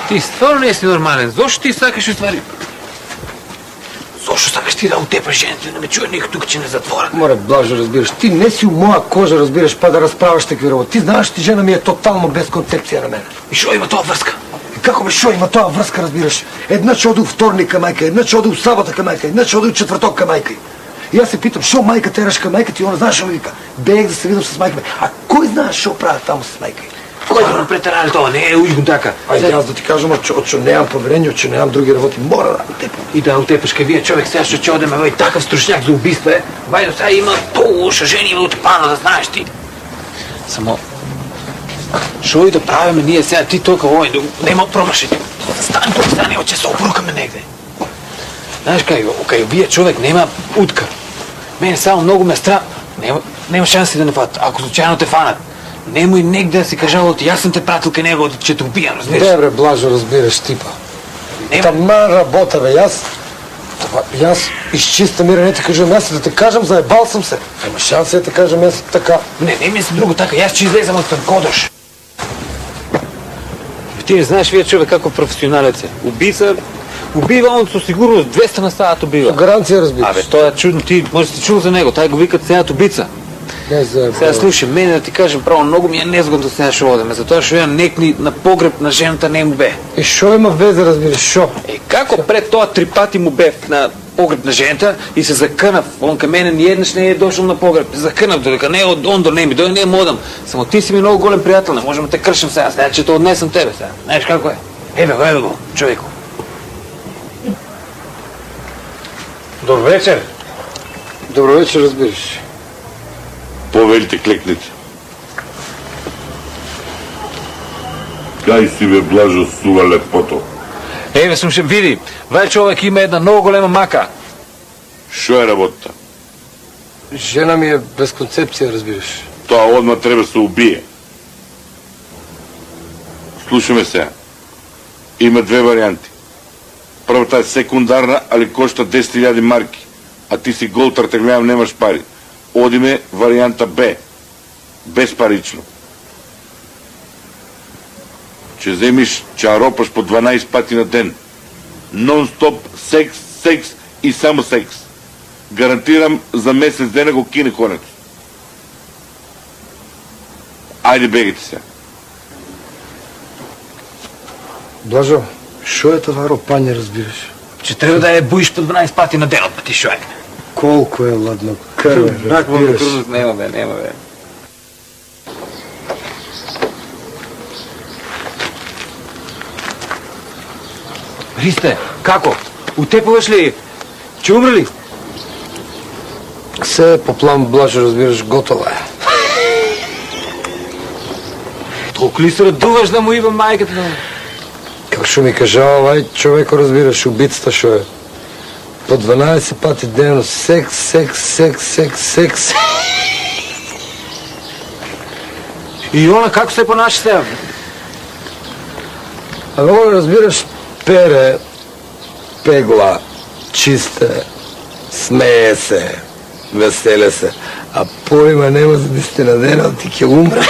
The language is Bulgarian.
Ти стварно не си нормален. Зошто ти сакаш ствари? Зошто сакаш ти да утепаш жените, да ме чуе никой тук, че не затворят? Море, Блажо, разбираш. Ти не си у моя кожа, разбираш, па да разправяш такви работи. Ти знаеш, ти жена ми е тотално без концепция на мен. И шо има това връзка? Како бе, шо има това връзка, разбираш? Една че оди у вторник към майка, една че оди у сабота към майка, една че оди у четвърток към майка. И аз се питам, шо майка тераш към майка ти, она знаеш, шо ми вика? Бех да се видам с майка ми. А кой знаеш, шо правят там с майка? Кой да претерали това? Не е уж така. Айде аз да ти кажем, че нямам поверение, че нямам други работи. Мора да утепам. И да утепаш, ка вие човек сега ще одеме, бе, такъв струшняк за убийство е. Вайдо сега има по-лоша жени от пана, да знаеш ти. Само... Шо и да правиме ние сега, ти толкова вой, нема промаши. Стани тук, стани, че се обрукаме негде. Знаеш кай, вие човек нема утка. Мене само много ме страх. Нема шанси да не фат. Ако случайно те фанат. Немoj негде да си кажал, аз съм те пратил към него, че те убиям, разбираш? Добре, Блажо, разбираш типа. Тама работа, бе, аз изчиста мира, не ти кажем, аз да те кажем, заебал съм се. Ама шанс да те кажем, аз така. Не ми си друго така, аз че излезам от тънкодаш. Ти не знаеш вие човек како професионалец е. Убийца, убива он със сигурност 200 на стаят убива. Гаранция, разбираш. Абе, той е чудно, ти може да си чул за него, тай го викат сеят убийца. Сега слушай, мене да ти кажем право, много ми е незгодно сега ще одеме, затова ще я некни на погреб на жената не му бе. И шо има везе, разбираш, шо? Како пред това 3 пати му бе на погреб на жената и се закънав. Он към мене ни еднъж не е дошъл на погреб. Закънав, додека не е он до неми, дой не е модам. Само ти си ми много голем приятел, не можем да те кръшим сега, сега че те отнесам тебе сега. Знаеш како е? Еве го, човеко. Добър вечер. Добър вечер, разбираш. Повелите, клекнете. Кай си бе, Блажо, сува лепото. Еве съм ще види. Вай човек има една много голема мака. Шо е работата? Жена ми е без концепция, разбираш. Тоа одма треба да се убие. Слушаме сега. Има две варианти. Првата е секундарна, али кошта 10.000 марки. А ти си гол търтеглявам, немаш пари. Одиме варианта Б. Безпарично. Че вземиш чаропаш по 12 пати на ден. Нон-стоп секс и само секс. Гарантирам за месец дена го кине конец. Айде бегайте сега. Блажо, шо е това ропание, разбираш? Че трябва да я боиш по 12 пати на ден от пъти, човек. Колко е ладно кръве, разбираш. Нема бе. Христе, како? Утепваш ли? Че умре ли? Все е по план, Блажо, разбираш, готова е. Толко ли се радуваш да му има майката на... Как шо ми кажа, човеко, разбираш, убийцата шо е. По 12 пати дневно секс. И она како се понаша сега? Абе, он разбираш, пере, пегла, чиста, смее се, веселя се, а поима нема за 10 на дена, ти ке умре.